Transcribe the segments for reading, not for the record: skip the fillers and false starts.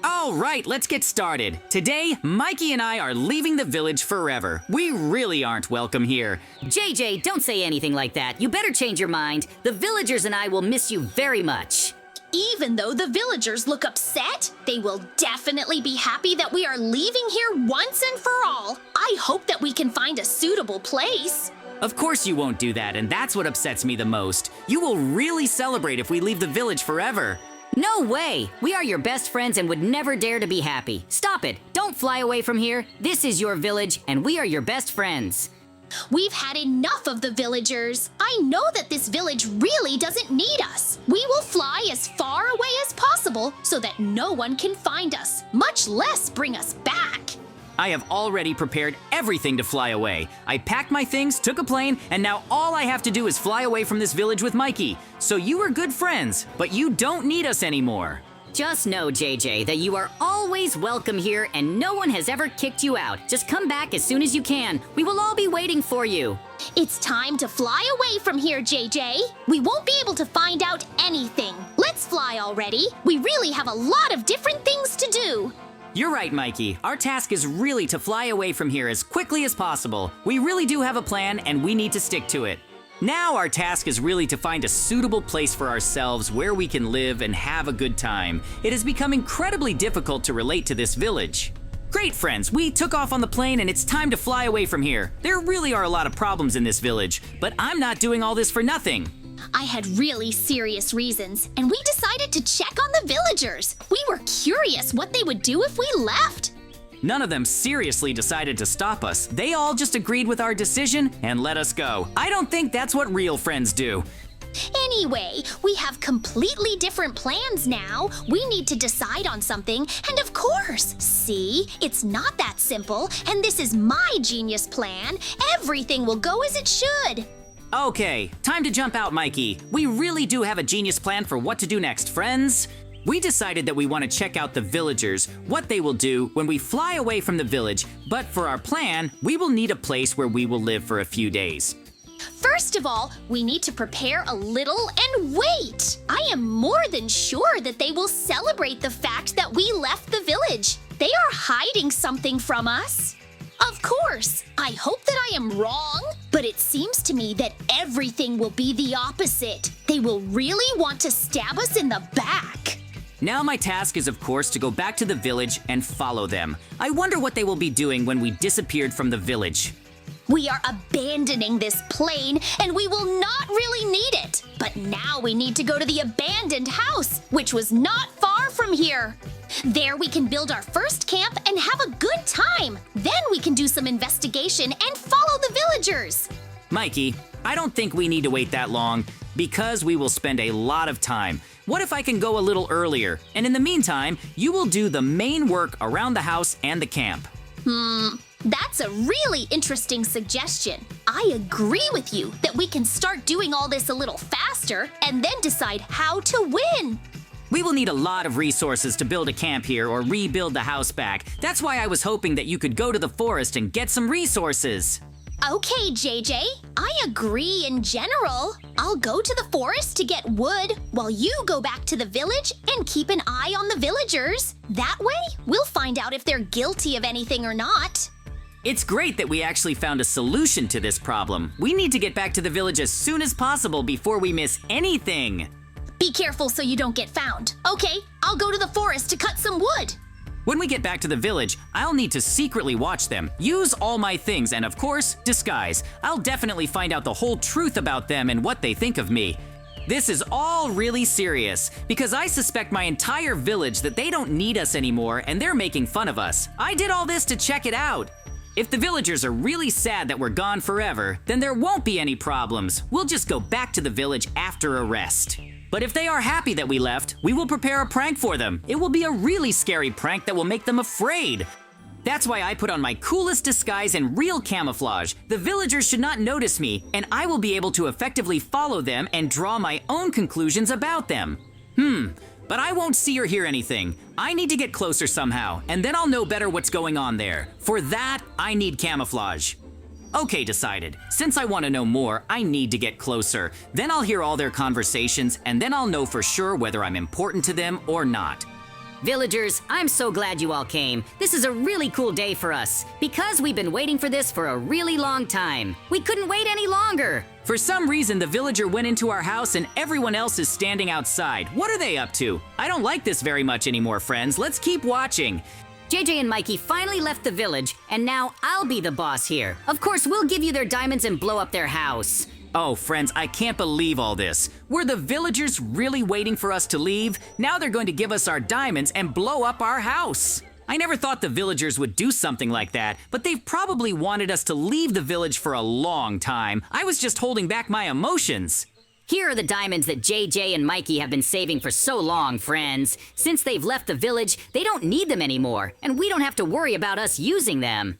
All right, let's get started. Today, Mikey and I are leaving the village forever. We really aren't welcome here. JJ, don't say anything like that. You better change your mind. The villagers and I will miss you very much. Even though the villagers look upset, they will definitely be happy that we are leaving here once and for all. I hope that we can find a suitable place. Of course you won't do that, and that's what upsets me the most. You will really celebrate if we leave the village forever. No way! We are your best friends and would never dare to be happy. Stop it! Don't fly away from here. This is your village, and we are your best friends. We've had enough of the villagers. I know that this village really doesn't need us. We will fly as far away as possible so that no one can find us, much less bring us back. I have already prepared everything to fly away. I packed my things, took a plane, and now all I have to do is fly away from this village with Mikey. So you are good friends, but you don't need us anymore. Just know, JJ, that you are always welcome here and no one has ever kicked you out. Just come back as soon as you can. We will all be waiting for you. It's time to fly away from here, JJ. We won't be able to find out anything. Let's fly already. We really have a lot of different things to do. You're right, Mikey. Our task is really to fly away from here as quickly as possible. We really do have a plan and we need to stick to it. Now our task is really to find a suitable place for ourselves where we can live and have a good time. It has become incredibly difficult to relate to this village. Great, friends, we took off on the plane and it's time to fly away from here. There really are a lot of problems in this village, but I'm not doing all this for nothing. I had really serious reasons, and we decided to check on the villagers. We were curious what they would do if we left. None of them seriously decided to stop us. They all just agreed with our decision and let us go. I don't think that's what real friends do. Anyway, we have completely different plans now. We need to decide on something, and of course, see, it's not that simple, and this is my genius plan. Everything will go as it should. Okay, time to jump out, Mikey. We really do have a genius plan for what to do next, friends. We decided that we want to check out the villagers, what they will do when we fly away from the village, but for our plan, we will need a place where we will live for a few days. First of all, we need to prepare a little and wait. I am more than sure that they will celebrate the fact that we left the village. They are hiding something from us. Of course, I hope that I am wrong, but it seems to me that everything will be the opposite. They will really want to stab us in the back. Now my task is, of course, to go back to the village and follow them. I wonder what they will be doing when we disappeared from the village. We are abandoning this plane, and we will not really need it. But now we need to go to the abandoned house, which was not far from here. There we can build our first camp and have a good time. Then we can do some investigation and follow the villagers. Mikey, I don't think we need to wait that long because we will spend a lot of time. What if I can go a little earlier? And in the meantime, you will do the main work around the house and the camp. That's a really interesting suggestion. I agree with you that we can start doing all this a little faster and then decide how to win. We will need a lot of resources to build a camp here or rebuild the house back. That's why I was hoping that you could go to the forest and get some resources. Okay, JJ, I agree in general. I'll go to the forest to get wood while you go back to the village and keep an eye on the villagers. That way, we'll find out if they're guilty of anything or not. It's great that we actually found a solution to this problem. We need to get back to the village as soon as possible before we miss anything. Be careful so you don't get found. Okay, I'll go to the forest to cut some wood. When we get back to the village, I'll need to secretly watch them, use all my things, and of course, disguise. I'll definitely find out the whole truth about them and what they think of me. This is all really serious, because I suspect my entire village that they don't need us anymore and they're making fun of us. I did all this to check it out. If the villagers are really sad that we're gone forever, then there won't be any problems. We'll just go back to the village after a rest. But if they are happy that we left, we will prepare a prank for them. It will be a really scary prank that will make them afraid. That's why I put on my coolest disguise and real camouflage. The villagers should not notice me, and I will be able to effectively follow them and draw my own conclusions about them. But I won't see or hear anything. I need to get closer somehow, and then I'll know better what's going on there. For that, I need camouflage. Okay, decided. Since I want to know more, I need to get closer. Then I'll hear all their conversations, and then I'll know for sure whether I'm important to them or not. Villagers, I'm so glad you all came. This is a really cool day for us, because we've been waiting for this for a really long time. We couldn't wait any longer. For some reason, the villager went into our house and everyone else is standing outside. What are they up to? I don't like this very much anymore, friends. Let's keep watching. JJ and Mikey finally left the village, and now I'll be the boss here. Of course, we'll give you their diamonds and blow up their house. Oh, friends, I can't believe all this. Were the villagers really waiting for us to leave? Now they're going to give us our diamonds and blow up our house. I never thought the villagers would do something like that, but they've probably wanted us to leave the village for a long time. I was just holding back my emotions. Here are the diamonds that JJ and Mikey have been saving for so long, friends. Since they've left the village, they don't need them anymore, and we don't have to worry about us using them.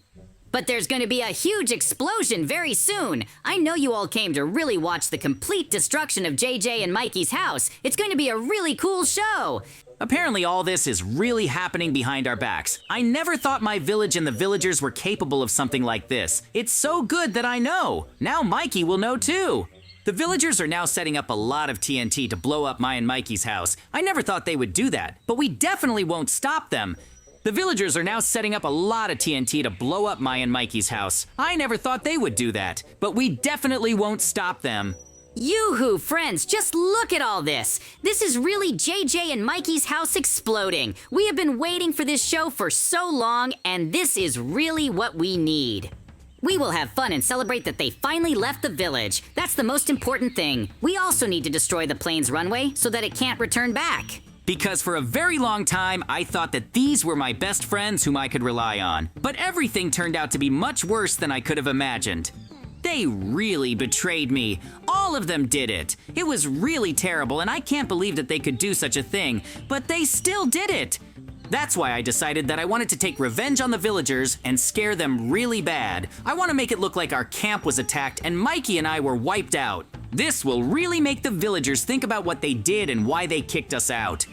But there's going to be a huge explosion very soon. I know you all came to really watch the complete destruction of JJ and Mikey's house. It's going to be a really cool show. Apparently all this is really happening behind our backs. I never thought my village and the villagers were capable of something like this. It's so good that I know. Now Mikey will know too. The villagers are now setting up a lot of TNT to blow up my and Mikey's house. I never thought they would do that, but we definitely won't stop them. The villagers are now setting up a lot of TNT to blow up my and Mikey's house. I never thought they would do that, but we definitely won't stop them. Yoo-hoo, friends, just look at all this. This is really JJ and Mikey's house exploding. We have been waiting for this show for so long, and this is really what we need. We will have fun and celebrate that they finally left the village. That's the most important thing. We also need to destroy the plane's runway so that it can't return back. Because for a very long time, I thought that these were my best friends whom I could rely on. But everything turned out to be much worse than I could have imagined. They really betrayed me. All of them did it. It was really terrible, and I can't believe that they could do such a thing, but they still did it. That's why I decided that I wanted to take revenge on the villagers and scare them really bad. I want to make it look like our camp was attacked and Mikey and I were wiped out. This will really make the villagers think about what they did and why they kicked us out.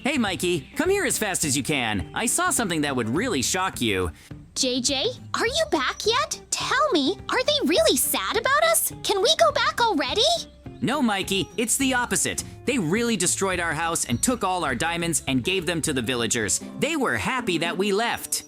Hey Mikey, come here as fast as you can. I saw something that would really shock you. JJ, are you back yet? Tell me, are they really sad about us? Can we go back already? No, Mikey, it's the opposite. They really destroyed our house and took all our diamonds and gave them to the villagers. They were happy that we left.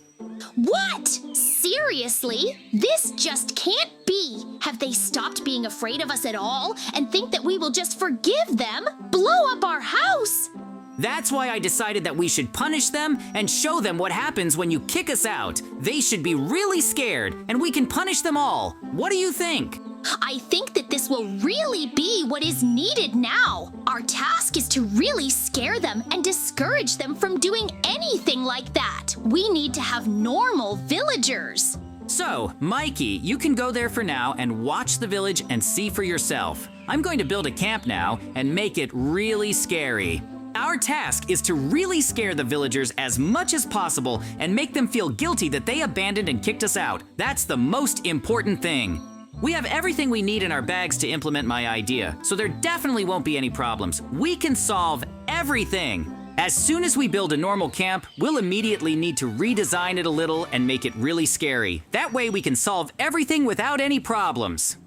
What? Seriously? This just can't be. Have they stopped being afraid of us at all and think that we will just forgive them? Blow up our house? That's why I decided that we should punish them and show them what happens when you kick us out. They should be really scared, and we can punish them all. What do you think? I think that this will really be what is needed now. Our task is to really scare them and discourage them from doing anything like that. We need to have normal villagers. So, Mikey, you can go there for now and watch the village and see for yourself. I'm going to build a camp now and make it really scary. Our task is to really scare the villagers as much as possible and make them feel guilty that they abandoned and kicked us out. That's the most important thing. We have everything we need in our bags to implement my idea, so there definitely won't be any problems. We can solve everything. As soon as we build a normal camp, we'll immediately need to redesign it a little and make it really scary. That way we can solve everything without any problems.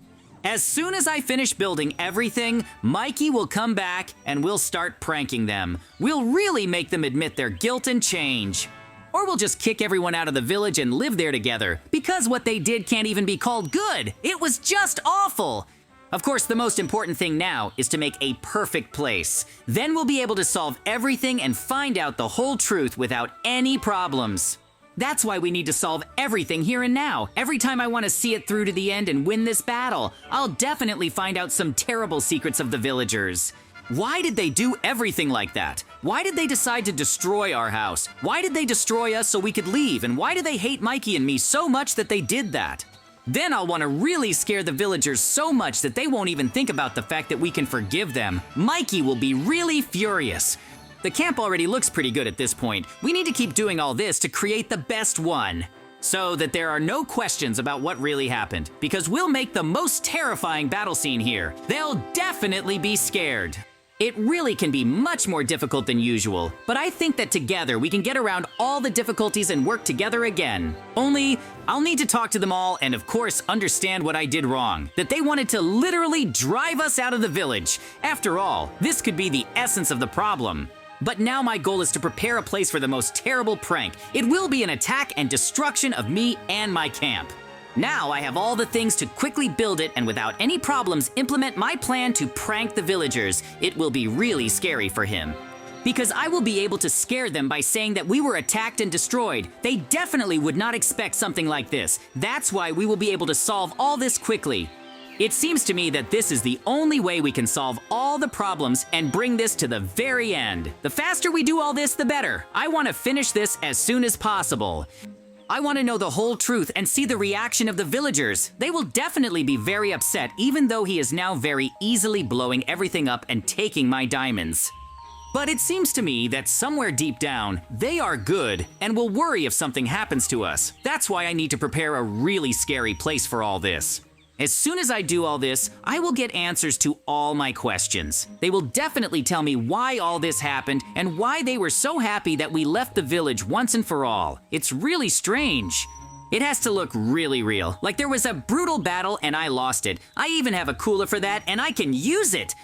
As soon as I finish building everything, Mikey will come back and we'll start pranking them. We'll really make them admit their guilt and change. Or we'll just kick everyone out of the village and live there together, because what they did can't even be called good. It was just awful. Of course, the most important thing now is to make a perfect place. Then we'll be able to solve everything and find out the whole truth without any problems. That's why we need to solve everything here and now. Every time I want to see it through to the end and win this battle, I'll definitely find out some terrible secrets of the villagers. Why did they do everything like that? Why did they decide to destroy our house? Why did they destroy us so we could leave? And why do they hate Mikey and me so much that they did that? Then I'll want to really scare the villagers so much that they won't even think about the fact that we can forgive them. Mikey will be really furious. The camp already looks pretty good at this point. We need to keep doing all this to create the best one, so that there are no questions about what really happened, because we'll make the most terrifying battle scene here. They'll definitely be scared. It really can be much more difficult than usual, but I think that together we can get around all the difficulties and work together again. Only, I'll need to talk to them all and of course understand what I did wrong. That they wanted to literally drive us out of the village. After all, this could be the essence of the problem. But now my goal is to prepare a place for the most terrible prank. It will be an attack and destruction of me and my camp. Now I have all the things to quickly build it and without any problems implement my plan to prank the villagers. It will be really scary for him. Because I will be able to scare them by saying that we were attacked and destroyed. They definitely would not expect something like this. That's why we will be able to solve all this quickly. It seems to me that this is the only way we can solve all the problems and bring this to the very end. The faster we do all this, the better. I want to finish this as soon as possible. I want to know the whole truth and see the reaction of the villagers. They will definitely be very upset, even though he is now very easily blowing everything up and taking my diamonds. But it seems to me that somewhere deep down, they are good and will worry if something happens to us. That's why I need to prepare a really scary place for all this. As soon as I do all this, I will get answers to all my questions. They will definitely tell me why all this happened and why they were so happy that we left the village once and for all. It's really strange. It has to look really real, like there was a brutal battle and I lost it. I even have a cooler for that and I can use it.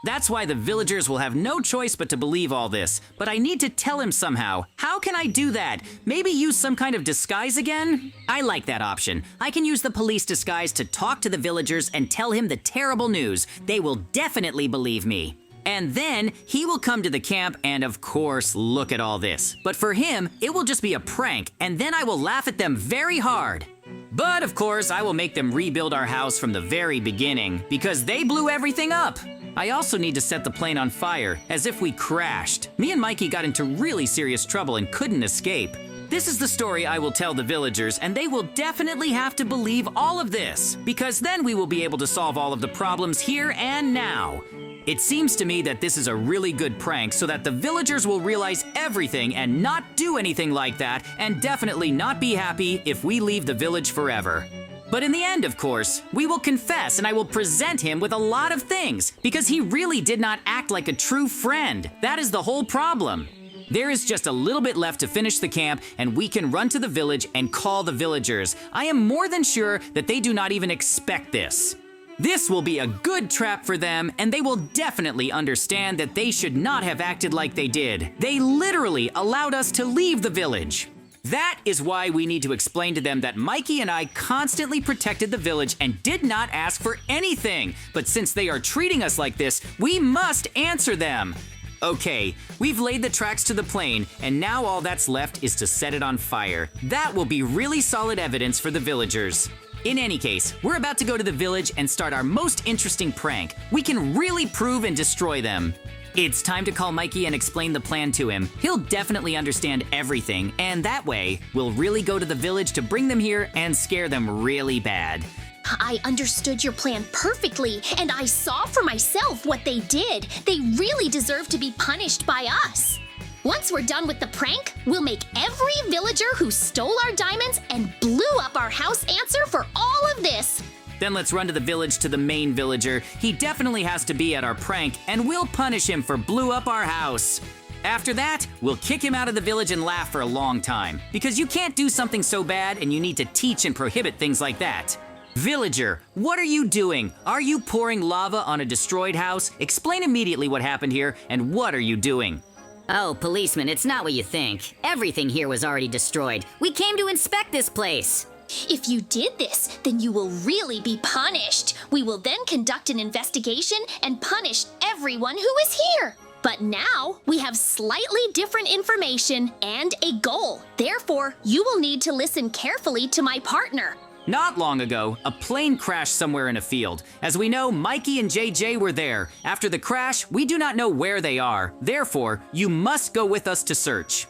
That's why the villagers will have no choice but to believe all this. But I need to tell him somehow. How can I do that? Maybe use some kind of disguise again? I like that option. I can use the police disguise to talk to the villagers and tell him the terrible news. They will definitely believe me. And then he will come to the camp and of course look at all this. But for him, it will just be a prank and then I will laugh at them very hard. But of course, I will make them rebuild our house from the very beginning because they blew everything up. I also need to set the plane on fire, as if we crashed. Me and Mikey got into really serious trouble and couldn't escape. This is the story I will tell the villagers, and they will definitely have to believe all of this, because then we will be able to solve all of the problems here and now. It seems to me that this is a really good prank so that the villagers will realize everything and not do anything like that, and definitely not be happy if we leave the village forever. But in the end, of course, we will confess and I will present him with a lot of things because he really did not act like a true friend. That is the whole problem. There is just a little bit left to finish the camp and we can run to the village and call the villagers. I am more than sure that they do not even expect this. This will be a good trap for them and they will definitely understand that they should not have acted like they did. They literally allowed us to leave the village. That is why we need to explain to them that Mikey and I constantly protected the village and did not ask for anything. But since they are treating us like this, we must answer them. Okay, we've laid the tracks to the plane, and now all that's left is to set it on fire. That will be really solid evidence for the villagers. In any case, we're about to go to the village and start our most interesting prank. We can really prove and destroy them. It's time to call Mikey and explain the plan to him. He'll definitely understand everything, and that way, we'll really go to the village to bring them here and scare them really bad. I understood your plan perfectly, and I saw for myself what they did. They really deserve to be punished by us. Once we're done with the prank, we'll make every villager who stole our diamonds and blew up our house answer for all of this. Then let's run to the village to the main villager. He definitely has to be at our prank, and we'll punish him for blew up our house. After that, we'll kick him out of the village and laugh for a long time. Because you can't do something so bad and you need to teach and prohibit things like that. Villager, what are you doing? Are you pouring lava on a destroyed house? Explain immediately what happened here and what are you doing? Oh, policeman, it's not what you think. Everything here was already destroyed. We came to inspect this place. If you did this, then you will really be punished. We will then conduct an investigation and punish everyone who is here. But now, we have slightly different information and a goal. Therefore, you will need to listen carefully to my partner. Not long ago, a plane crashed somewhere in a field. As we know, Mikey and JJ were there. After the crash, we do not know where they are. Therefore, you must go with us to search.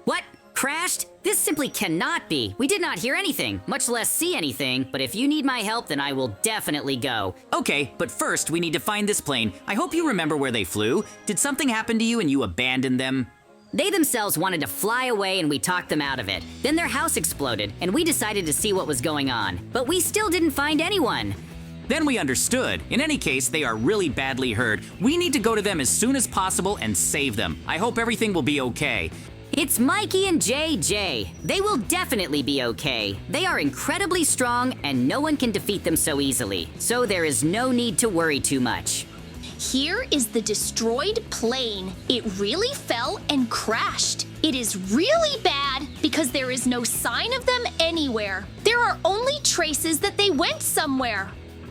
What? Crashed? This simply cannot be. We did not hear anything, much less see anything, but if you need my help, then I will definitely go. Okay, but first we need to find this plane. I hope you remember where they flew. Did something happen to you and you abandoned them? They themselves wanted to fly away and we talked them out of it. Then their house exploded and we decided to see what was going on. But we still didn't find anyone. Then we understood. In any case, they are really badly hurt. We need to go to them as soon as possible and save them. I hope everything will be okay. It's Mikey and JJ. They will definitely be okay. They are incredibly strong and no one can defeat them so easily. So there is no need to worry too much. Here is the destroyed plane. It really fell and crashed. It is really bad because there is no sign of them anywhere. There are only traces that they went somewhere.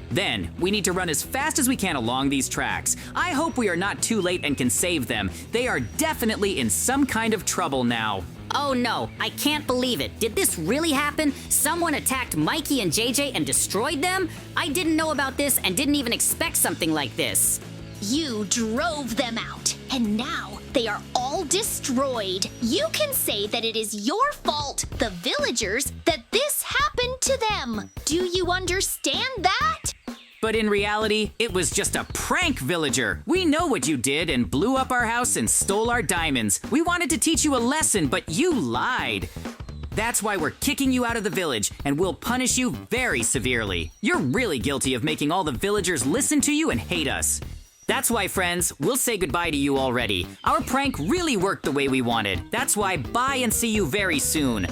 Then, we need to run as fast as we can along these tracks. I hope we are not too late and can save them. They are definitely in some kind of trouble now. Oh no, I can't believe it. Did this really happen? Someone attacked Mikey and JJ and destroyed them? I didn't know about this and didn't even expect something like this. You drove them out, and now they are all destroyed. You can say that it is your fault, the villagers, that this happened to them. Do you understand that? But in reality, it was just a prank, villager. We know what you did and blew up our house and stole our diamonds. We wanted to teach you a lesson, but you lied. That's why we're kicking you out of the village, and we'll punish you very severely. You're really guilty of making all the villagers listen to you and hate us. That's why, friends, we'll say goodbye to you already. Our prank really worked the way we wanted. That's why bye and see you very soon.